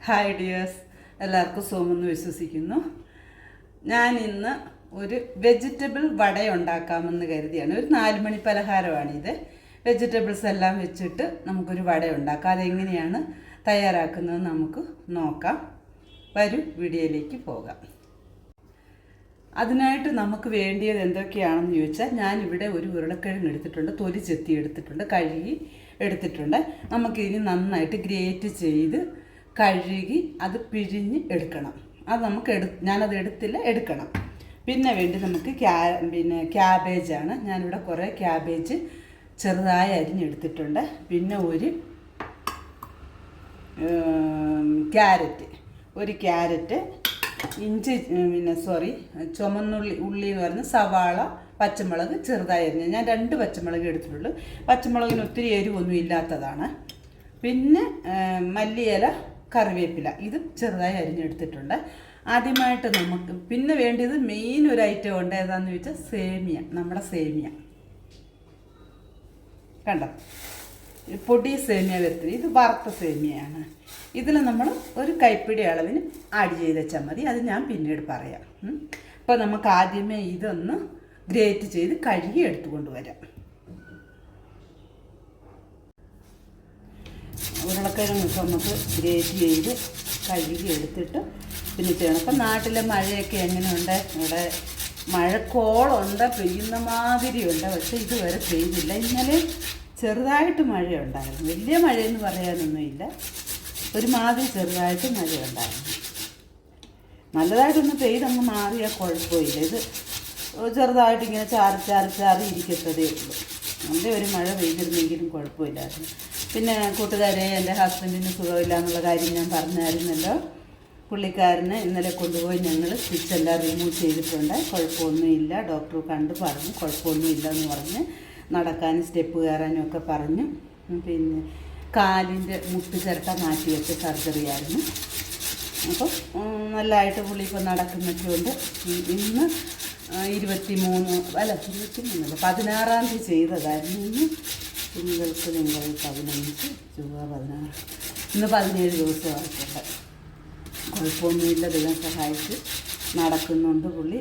Hi dears, എല്ലാവർക്കും സുഖമെന്ന് വിശ്വസിക്കുന്നു. ഞാൻ ഇന്ന് ഒരു വെജിറ്റബിൾ വട ഉണ്ടാക്കാമെന്ന് കരുതിയാണ്. ഒരു 4 മണി പലഹാരമാണിത്. വെജിറ്റബിൾസ് എല്ലാം വെച്ചിട്ട് നമുക്കൊരു വട ഉണ്ടാക്കാം. അതെങ്ങനെയാണ് തയ്യാറാക്കുന്നത് നമുക്ക് നോക്കാം. വരൂ, വീഡിയോയിലേക്ക് പോകാം. അതിനായിട്ട് നമുക്ക് വേണ്ടിയത് എന്തൊക്കെയാണെന്ന് ചോദിച്ചാൽ, ഞാനിവിടെ ഒരു ഉരുളക്കിഴങ്ങ് എടുത്തിട്ടുണ്ട്, തൊലി ചെത്തി എടുത്തിട്ടുണ്ട്, കഴുകി എടുത്തിട്ടുണ്ട്. നമുക്കിനി നന്നായിട്ട് ഗ്രേറ്റ് ചെയ്ത് കഴുകി അത് പിഴിഞ്ഞ് എടുക്കണം. അത് നമുക്ക് ഞാനത് എടുത്തില്ല, എടുക്കണം. പിന്നെ വേണ്ടി നമുക്ക് ക്യാബേജാണ്. ഞാനിവിടെ കുറേ ക്യാബേജ് ചെറുതായി അരിഞ്ഞെടുത്തിട്ടുണ്ട്. പിന്നെ ഒരു ക്യാരറ്റ്, ഇഞ്ചി, ചുമന്നുള്ളി എന്ന് പറഞ്ഞ സവാള, പച്ചമുളക് ചെറുതായി അരിഞ്ഞ്. ഞാൻ 2 പച്ചമുളക് എടുത്തിട്ടുള്ളൂ. പച്ചമുളകിന് ഒത്തിരി എരിവൊന്നും ഇല്ലാത്തതാണ്. പിന്നെ മല്ലിയില, കറിവേപ്പില, ഇത് ചെറുതായി അരിഞ്ഞെടുത്തിട്ടുണ്ട്. ആദ്യമായിട്ട് നമുക്ക് പിന്നെ വേണ്ടത് മെയിൻ ഒരു ഐറ്റം ഉണ്ട്. ഏതാണെന്ന് ചോദിച്ചാൽ സേമിയ. നമ്മുടെ സേമിയ കണ്ടോ, പൊടി സേമിയ വരത്തില്ല, ഇത് വറുത്ത സേമിയയാണ്. ഇതിൽ നമ്മൾ ഒരു കൈപ്പിടി അളവിന് ആഡ് ചെയ്ത് വെച്ചാൽ മതി. അത് ഞാൻ പിന്നീട് പറയാം. അപ്പോൾ നമുക്ക് ആദ്യമേ ഇതൊന്ന് ഗ്രേറ്റ് ചെയ്ത് കഴുകി എടുത്തുകൊണ്ട് വരാം. ഉരുളക്കിഴങ്ങൊക്കെ നമുക്ക് ഗ്രേറ്റ് ചെയ്ത് കഴുകി എടുത്തിട്ട് പിന്നെ ചെയ്യണം. അപ്പം നാട്ടിലെ മഴയൊക്കെ എങ്ങനെയുണ്ട്? ഇവിടെ മഴക്കോളുണ്ട്, പെയ്യുന്ന മാതിരിയുണ്ട്. പക്ഷേ ഇതുവരെ പെയ്തില്ല. ഇന്നലെ ചെറുതായിട്ട് മഴയുണ്ടായിരുന്നു. വലിയ മഴയെന്ന് പറയാനൊന്നുമില്ല, ഒരുമാതിരി ചെറുതായിട്ട് മഴയുണ്ടായിരുന്നു. നല്ലതായിട്ടൊന്ന് പെയ്തങ്ങ് മാറിയാൽ കുഴപ്പമില്ല. ഇത് ചെറുതായിട്ട് ഇങ്ങനെ ചാറി ഇരിക്കത്തതേ ഉള്ളൂ. നല്ല ഒരു മഴ പെയ്തിരുന്നെങ്കിലും കുഴപ്പമില്ലായിരുന്നു. പിന്നെ കൂട്ടുകാരെ, എൻ്റെ ഹസ്ബൻഡിന് സുഖമില്ല എന്നുള്ള കാര്യം ഞാൻ പറഞ്ഞായിരുന്നല്ലോ. പുള്ളിക്കാരനെ ഇന്നലെ കൊണ്ടുപോയി ഞങ്ങൾ സ്റ്റിച്ചെല്ലാം റിമൂവ് ചെയ്തിട്ടുണ്ട്. കുഴപ്പമൊന്നുമില്ല. ഡോക്ടർ കണ്ട് പറഞ്ഞു കുഴപ്പമൊന്നുമില്ല എന്ന് പറഞ്ഞ് നടക്കാനും സ്റ്റെപ്പ് കയറാനും ഒക്കെ പറഞ്ഞു. പിന്നെ കാലിൻ്റെ മുട്ട് ചിരട്ട മാറ്റി വെച്ച സർജറി ആയിരുന്നു. അപ്പം നല്ലതായിട്ട് പുള്ളി ഇപ്പോൾ നടക്കുന്നൊക്കെ ഉണ്ട്. ഇന്ന് 16 തീയതി ചെയ്തതായിരുന്നു. തിങ്കൾ 15 ചൊവ്വ 16, ഇന്ന് 17 ദിവസമായിട്ടുണ്ട്. കുഴപ്പമൊന്നുമില്ല, ദൈവം സഹായിച്ച് നടക്കുന്നുണ്ട് പുള്ളി.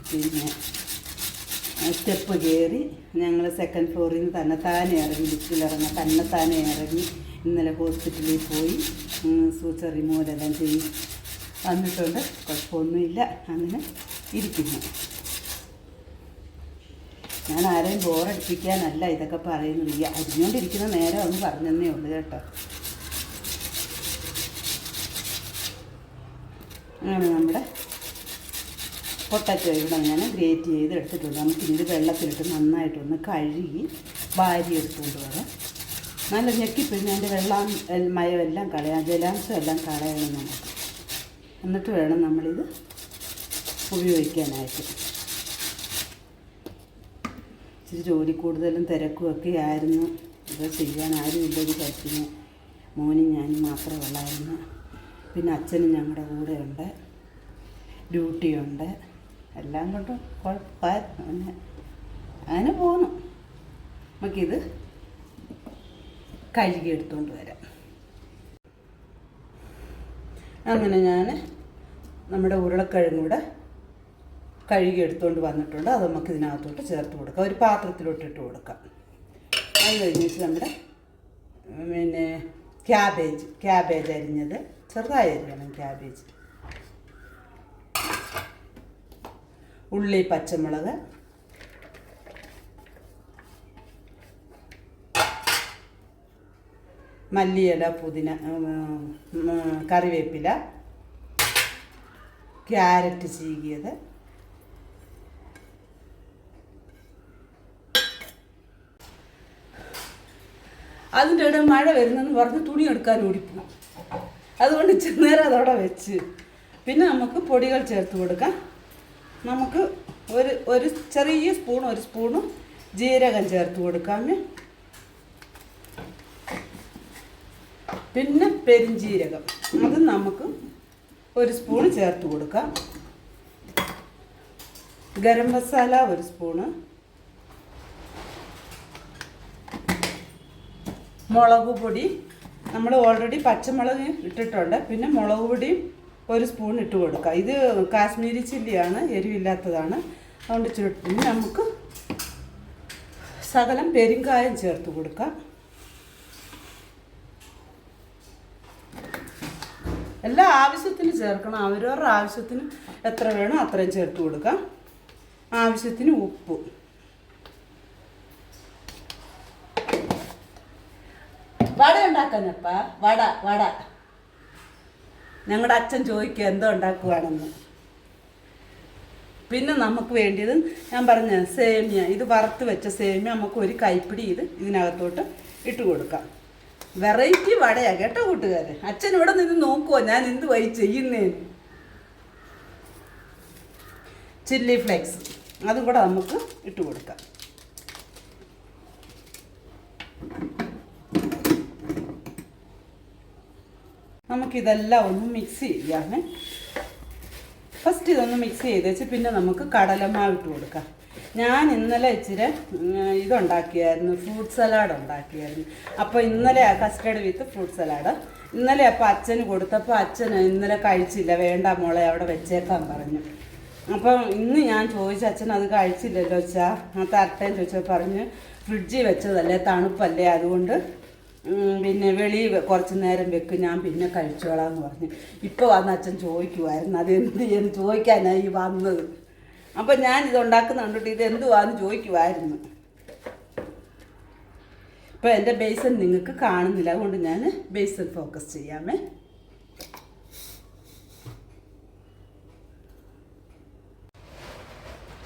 പിന്നെ സ്റ്റെപ്പ് കയറി ഞങ്ങൾ 2nd ഫ്ലോറിൽ നിന്ന് തന്നെത്താനെ ഇറങ്ങി, ലിഫ്റ്റിലിറങ്ങാൻ ഇറങ്ങി ഇന്നലെ ഹോസ്പിറ്റലിൽ പോയി സൂചർ റിമൂവലെല്ലാം ചെയ്ത് വന്നിട്ടുണ്ട്. കുഴപ്പമൊന്നുമില്ല, അങ്ങനെ ഇരിക്കുന്നു. ഞാൻ ആരെയും ബോറടിപ്പിക്കാനല്ല ഇതൊക്കെ പറയുന്നത്. ഈ അരിഞ്ഞുകൊണ്ടിരിക്കുന്ന നേരം ഒന്ന് പറഞ്ഞതന്നേ ഉള്ളൂ കേട്ടോ. അങ്ങനെ നമ്മുടെ പൊട്ടറ്റോ ഇവിടെ ഞാൻ ഗ്രേറ്റ് ചെയ്ത് എടുത്തിട്ടുണ്ട്. നമുക്കിത് വെള്ളത്തിലിട്ട് നന്നായിട്ടൊന്ന് കഴുകി വാരി എടുത്തുകൊണ്ട് വരാം. നല്ല ഞെക്കിപ്പിഴിഞ്ഞ് അതിൻ്റെ മയമെല്ലാം കളയാം, ജലാംശം എല്ലാം കളയണം നമുക്ക്. എന്നിട്ട് വേണം നമ്മളിത് ഉപയോഗിക്കാനായിട്ട്. ഇച്ചിരി ജോലി കൂടുതലും തിരക്കുമൊക്കെ ആയിരുന്നു. ഇത് ചെയ്യാൻ ആരുമില്ല. ഒരു കാര്യത്തിന് മോനും ഞാനും മാത്രമേ ഉള്ളായിരുന്നു. പിന്നെ അച്ഛനും ഞങ്ങളുടെ കൂടെ ഉണ്ട്, ഡ്യൂട്ടിയുണ്ട്. എല്ലാം കൊണ്ട് കുഴപ്പമില്ല, അങ്ങനെ പോന്നു. നമുക്കിത് കഴുകി എടുത്തുകൊണ്ട് വരാം. അങ്ങനെ ഞാൻ നമ്മുടെ ഉരുളക്കിഴങ്ങൂടെ കഴുകി എടുത്തുകൊണ്ട് വന്നിട്ടുണ്ട്. അത് നമുക്ക് ഇതിനകത്തോട്ട് ചേർത്ത് കൊടുക്കാം. ഒരു പാത്രത്തിലോട്ട് ഇട്ട് കൊടുക്കാം. അത് കഴിഞ്ഞിട്ട് നമ്മുടെ പിന്നെ ക്യാബേജ് അരിഞ്ഞത് ചെറുതായി അരിയണം. ക്യാബേജ്, ഉള്ളി, പച്ചമുളക്, മല്ലിയില, പുതിന, കറിവേപ്പില, ക്യാരറ്റ് ചീകിയത്, അതിൻ്റെ ഇടയിൽ മഴ വരുന്നെന്ന് പറഞ്ഞ് തുണി എടുക്കാൻ ഓടിപ്പോകും. അതുകൊണ്ട് നേരം അതവിടെ വെച്ച് പിന്നെ നമുക്ക് പൊടികൾ ചേർത്ത് കൊടുക്കാം. നമുക്ക് ഒരു ചെറിയ സ്പൂണ് ജീരകം ചേർത്ത് കൊടുക്കാം. പിന്നെ പെരിഞ്ജീരകം, അത് നമുക്ക് 1 സ്പൂൺ ചേർത്ത് കൊടുക്കാം. ഗരം മസാല 1 സ്പൂണ്, മുളക് പൊടി നമ്മൾ ഓൾറെഡി പച്ചമുളക് ഇട്ടിട്ടുണ്ട്. പിന്നെ മുളക് പൊടിയും 1 സ്പൂൺ ഇട്ട് കൊടുക്കുക. ഇത് കാശ്മീരി ചില്ലിയാണ്, എരിവില്ലാത്തതാണ്. അതുകൊണ്ട് ഇച്ചിരി നമുക്ക് ശകലം പെരുങ്കായം ചേർത്ത് കൊടുക്കാം. എല്ലാ ആവശ്യത്തിന് ചേർക്കണം. അവരവരുടെ ആവശ്യത്തിന് എത്ര വേണോ അത്രയും ചേർത്ത് കൊടുക്കാം. ആവശ്യത്തിന് ഉപ്പ്. വട ഉണ്ടാക്കാനപ്പാ, വട വട. ഞങ്ങളുടെ അച്ഛൻ ചോദിക്കുക എന്തോ ഉണ്ടാക്കുവാണെന്ന്. പിന്നെ നമുക്ക് വേണ്ടിയത് ഞാൻ പറഞ്ഞ സേമിയ, ഇത് വറുത്ത് വെച്ച സേമിയ നമുക്ക് ഒരു കൈപ്പിടി ഇതിനകത്തോട്ട് ഇട്ട് കൊടുക്കാം. വെറൈറ്റി വടയാണ് കേട്ടോ കൂട്ടുകാരെ. അച്ഛൻ ഇവിടെ നിന്ന് നോക്കുമോ ഞാൻ എന്ത് വഴി ചെയ്യുന്നേന്ന്. ചില്ലി ഫ്ലേക്സ് അതും കൂടെ നമുക്ക് ഇട്ട് കൊടുക്കാം. നമുക്കിതെല്ലാം ഒന്ന് മിക്സ് ചെയ്യാമേ. ഫസ്റ്റ് ഇതൊന്ന് മിക്സ് ചെയ്ത് വെച്ച് പിന്നെ നമുക്ക് കടലമാവ് ഇട്ട് കൊടുക്കാം. ഞാൻ ഇന്നലെ ഇച്ചിരി ഇതുണ്ടാക്കിയായിരുന്നു, ഫ്രൂട്ട് സലാഡ് ഉണ്ടാക്കിയായിരുന്നു. അപ്പോൾ ഇന്നലെ കസ്റ്റർഡ് വിത്ത് ഫ്രൂട്ട് സലാഡ് ഇന്നലെ അപ്പോൾ അച്ഛന് കൊടുത്തപ്പോൾ അച്ഛൻ ഇന്നലെ കഴിച്ചില്ല. വേണ്ട മോളെ അവിടെ വെച്ചേക്കാൻ പറഞ്ഞു. അപ്പം ഇന്ന് ഞാൻ ചോദിച്ചു, അച്ഛൻ അത് കഴിച്ചില്ലല്ലോ വെച്ചാൽ ആ തരട്ടേന്ന് ചോദിച്ചാൽ പറഞ്ഞ് ഫ്രിഡ്ജിൽ വെച്ചതല്ലേ, തണുപ്പല്ലേ, അതുകൊണ്ട് പിന്നെ വെളിയിൽ കുറച്ച് നേരം വെക്ക്, ഞാൻ പിന്നെ കഴിച്ചോളാന്ന് പറഞ്ഞു. ഇപ്പോൾ വന്ന് അച്ഛൻ ചോദിക്കുമായിരുന്നു അതെന്ത് ചെയ്യുന്നു ചോദിക്കാനായി വന്നത്. അപ്പം ഞാൻ ഇതുണ്ടാക്കുന്ന കണ്ടിട്ട് ഇത് എന്തുവാന്ന് ചോദിക്കുമായിരുന്നു. ഇപ്പം എൻ്റെ ബേസൻ നിങ്ങൾക്ക് കാണുന്നില്ല, അതുകൊണ്ട് ഞാൻ ബേസൻ ഫോക്കസ് ചെയ്യാമേ.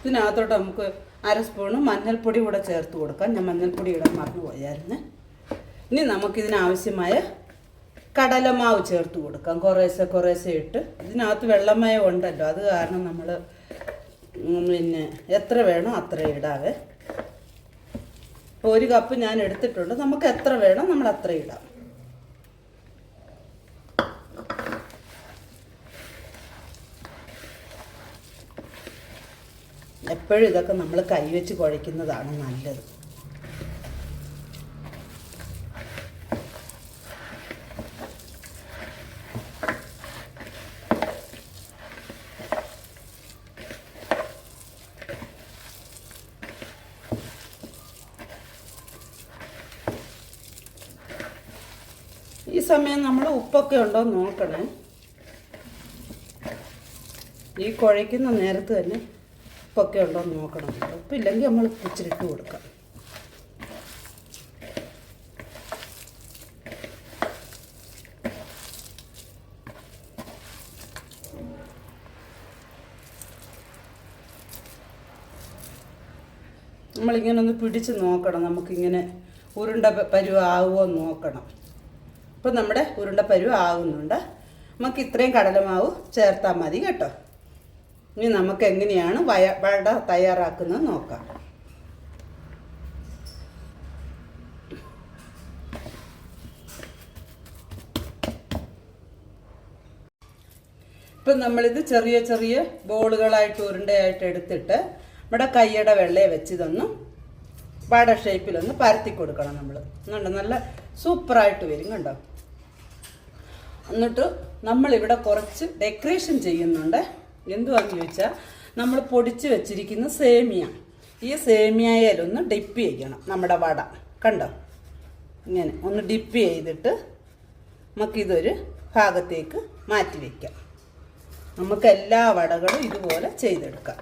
ഇതിനകത്തോട്ട് നമുക്ക് 1/2 സ്പൂണ് മഞ്ഞൾപ്പൊടി കൂടെ ചേർത്ത് കൊടുക്കാം. ഞാൻ മഞ്ഞൾപ്പൊടി ഇടാൻ മറന്നു പോയായിരുന്നു. ഇനി നമുക്കിതിനാവശ്യമായ കടലമാവ് ചേർത്ത് കൊടുക്കാം. കുറേശ്ശെ ഇട്ട്. ഇതിനകത്ത് വെള്ളമയം ഉണ്ടല്ലോ, അത് കാരണം നമ്മൾ പിന്നെ എത്ര വേണോ അത്ര ഇടാവേ. ഇപ്പോൾ 1 കപ്പ് ഞാൻ എടുത്തിട്ടുണ്ട്. നമുക്ക് എത്ര വേണോ നമ്മൾ അത്ര ഇടാം. എപ്പോഴും ഇതൊക്കെ നമ്മൾ കൈവച്ച് കുഴയ്ക്കുന്നതാണ് നല്ലത്. ഈ സമയം നമ്മൾ ഉപ്പൊക്കെ ഉണ്ടോ എന്ന് നോക്കണേ. ഈ കുഴയ്ക്കുന്ന നേരത്ത് തന്നെ ഉപ്പൊക്കെ ഉണ്ടോ എന്ന് നോക്കണം. ഉപ്പില്ലെങ്കിൽ നമ്മൾ ഇച്ചിരിട്ട് കൊടുക്കാം. നമ്മളിങ്ങനെ ഒന്ന് പിടിച്ച് നോക്കണം. നമുക്കിങ്ങനെ ഉരുണ്ട പരുവാകുമോ എന്ന് നോക്കണം. ഇപ്പം നമ്മുടെ ഉരുണ്ട പരുവ് ആകുന്നുണ്ട്. നമുക്ക് ഇത്രയും കടലമാവ് ചേർത്താൽ മതി കേട്ടോ. ഇനി നമുക്ക് എങ്ങനെയാണ് വട തയ്യാറാക്കുന്നത് നോക്കാം. ഇപ്പം നമ്മളിത് ചെറിയ ചെറിയ ബോളുകളായിട്ട് ഉരുണ്ടയായിട്ട് എടുത്തിട്ട് നമ്മുടെ കൈയുടെ വെള്ളയെ വെച്ച് ഇതൊന്ന് വട ഷേപ്പിലൊന്ന് പരത്തി കൊടുക്കണം. നമ്മൾ എന്നുണ്ട് നല്ല സൂപ്പറായിട്ട് വരും കണ്ടോ. എന്നിട്ട് നമ്മളിവിടെ കുറച്ച് ഡെക്കറേഷൻ ചെയ്യുന്നുണ്ട്. എന്തുവാന്ന് ചോദിച്ചാൽ നമ്മൾ പൊടിച്ച് വെച്ചിരിക്കുന്ന സേമിയ, ഈ സേമിയയിലൊന്ന് ഡിപ്പ് ചെയ്യണം നമ്മുടെ വട കണ്ടോ. ഇങ്ങനെ ഒന്ന് ഡിപ്പ് ചെയ്തിട്ട് നമുക്കിതൊരു ഭാഗത്തേക്ക് മാറ്റി വയ്ക്കാം. നമുക്ക് എല്ലാ വടകളും ഇതുപോലെ ചെയ്തെടുക്കാം.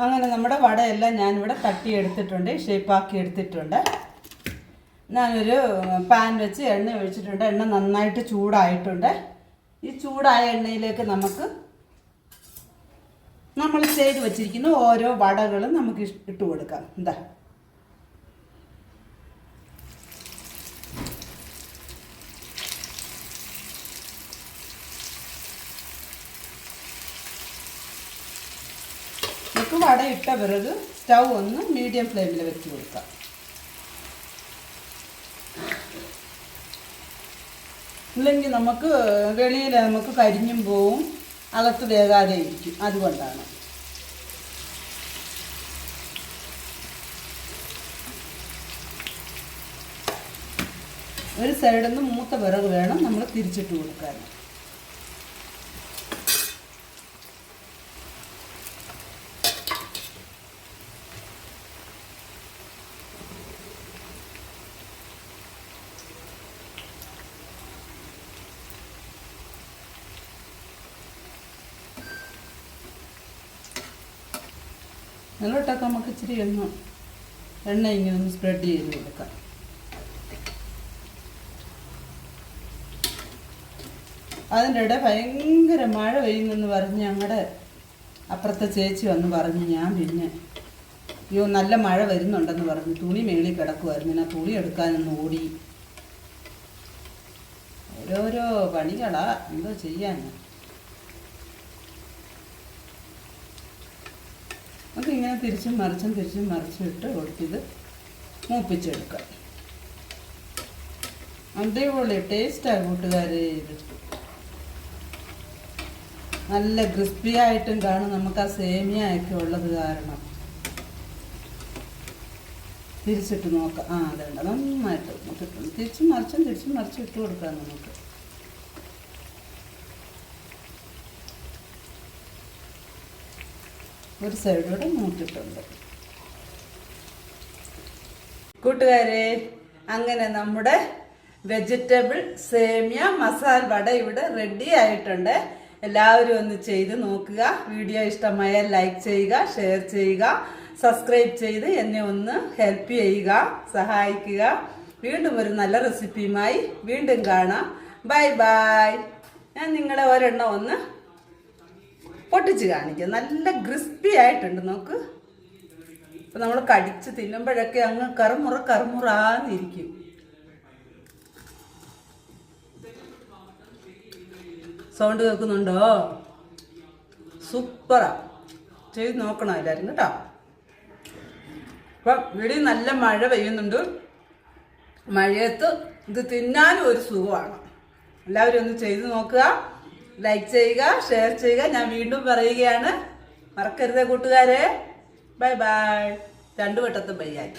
അങ്ങനെ നമ്മുടെ വടയെല്ലാം ഞാനിവിടെ തട്ടിയെടുത്തിട്ടുണ്ട്, ഷേപ്പാക്കി എടുത്തിട്ടുണ്ട്. ഞാനൊരു പാൻ വെച്ച് എണ്ണ ഒഴിച്ചിട്ടുണ്ട്. എണ്ണ നന്നായിട്ട് ചൂടായിട്ടുണ്ട്. ഈ ചൂടായ എണ്ണയിലേക്ക് നമ്മൾ ചെയ്ത് വെച്ചിരിക്കുന്ന ഓരോ വടകളും നമുക്ക് ഇട്ട് കൊടുക്കാം. എന്താ നമുക്ക് വട ഇട്ട പിറക് സ്റ്റൗ ഒന്ന് മീഡിയം ഫ്ലെയിമിൽ വെച്ച് കൊടുക്കാം. ഇല്ലെങ്കിൽ നമുക്ക് വെളിയിൽ നമുക്ക് കരിഞ്ഞും പോവും. അകത്ത് വേകാതെ ഇരിക്കും. അതുകൊണ്ടാണ്. ഒരു സൈഡിൽ നിന്ന് മൂത്ത വിറക് വേണം നമ്മൾ തിരിച്ചിട്ട് കൊടുക്കാൻ. അതിലോട്ടൊക്കെ നമുക്ക് ഇച്ചിരി ഒന്ന് എണ്ണ ഇങ്ങനെ ഒന്ന് സ്പ്രെഡ് ചെയ്ത് കൊടുക്കാം. അതിൻ്റെ ഇടയിൽ ഭയങ്കര മഴ പെയ്യുന്നെന്ന് പറഞ്ഞ് ഞങ്ങളുടെ അപ്പുറത്തെ ചേച്ചി വന്ന് പറഞ്ഞു. ഞാൻ പിന്നെ അയ്യോ നല്ല മഴ വരുന്നുണ്ടെന്ന് പറഞ്ഞു. തുണി മേളിൽ കിടക്കുമായിരുന്നു. ഞാൻ തുണി എടുക്കാനൊന്ന് ഓടി. ഓരോരോ പണികളാ, എന്തോ ചെയ്യാൻ. നമുക്കിങ്ങനെ തിരിച്ചും മറിച്ചും ഇട്ട് കൊടുത്തിത് മൂപ്പിച്ചെടുക്കാം. അടിപൊളി ടേസ്റ്റാണ് കൂട്ടുകാരെ. ഇത് നല്ല ക്രിസ്പി ആയിട്ടും കാണും. നമുക്ക് ആ സേമിയയൊക്കെ ഉള്ളത് കാരണം. തിരിച്ചിട്ട് നോക്കാം. അതുണ്ട്, നന്നായിട്ട് കിട്ടും. തിരിച്ചും മറിച്ചും ഇട്ട് കൊടുക്കാം നമുക്ക്. ഒരു സൈഡോടെ മൂട്ടിട്ടുണ്ട്. കൂട്ടുകാരെ, അങ്ങനെ നമ്മുടെ വെജിറ്റബിൾ സേമിയ മസാല വട ഇവിടെ റെഡി ആയിട്ടുണ്ട്. എല്ലാവരും ഒന്ന് ചെയ്ത് നോക്കുക. വീഡിയോ ഇഷ്ടമായ ലൈക്ക് ചെയ്യുക, ഷെയർ ചെയ്യുക, സബ്സ്ക്രൈബ് ചെയ്ത് എന്നെ ഒന്ന് ഹെൽപ്പ് ചെയ്യുക, സഹായിക്കുക. വീണ്ടും ഒരു നല്ല റെസിപ്പിയുമായി വീണ്ടും കാണാം. Bye bye. ഞാൻ നിങ്ങളെ ഒരെണ്ണം ഒന്ന് പൊട്ടിച്ച് കാണിക്കാം. നല്ല ക്രിസ്പി ആയിട്ടുണ്ട്. നോക്ക്. ഇപ്പം നമ്മൾ കടിച്ച് തിന്നുമ്പോഴൊക്കെ അങ്ങ് കറുമുറാന്നിരിക്കും. സൗണ്ട് കേൾക്കുന്നുണ്ടോ? സൂപ്പറാ. ചെയ്ത് നോക്കണം എല്ലാവരും കേട്ടോ. അപ്പം ഇവിടെ നല്ല മഴ പെയ്യുന്നുണ്ട്. മഴയത്ത് ഇത് തിന്നാനും ഒരു സുഖമാണ്. എല്ലാവരും ഒന്ന് ചെയ്ത് നോക്കുക. ലൈക്ക് ചെയ്യുക, ഷെയർ ചെയ്യുക. ഞാൻ വീണ്ടും പറയുകയാണ്, മറക്കരുതേ കൂട്ടുകാരെ. Bye bye. 2 വട്ടത്തും ബൈ ആയി.